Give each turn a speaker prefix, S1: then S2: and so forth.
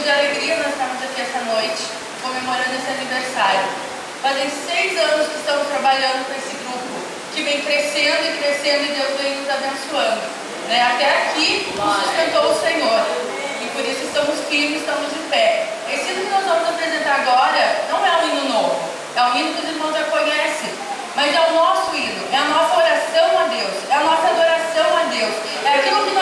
S1: motivo de alegria nós estamos aqui essa noite, comemorando esse aniversário. Fazem 6 anos que estamos trabalhando com esse grupo, que vem crescendo e crescendo e Deus vem nos abençoando. Né? Até aqui nos sustentou o Senhor. E por isso estamos firmes, estamos de pé. Esse hino que nós vamos apresentar agora não é um hino novo, é um hino que os irmãos já conhecem, mas é o nosso hino, é a nossa oração a Deus, é a nossa adoração a Deus, é aquilo que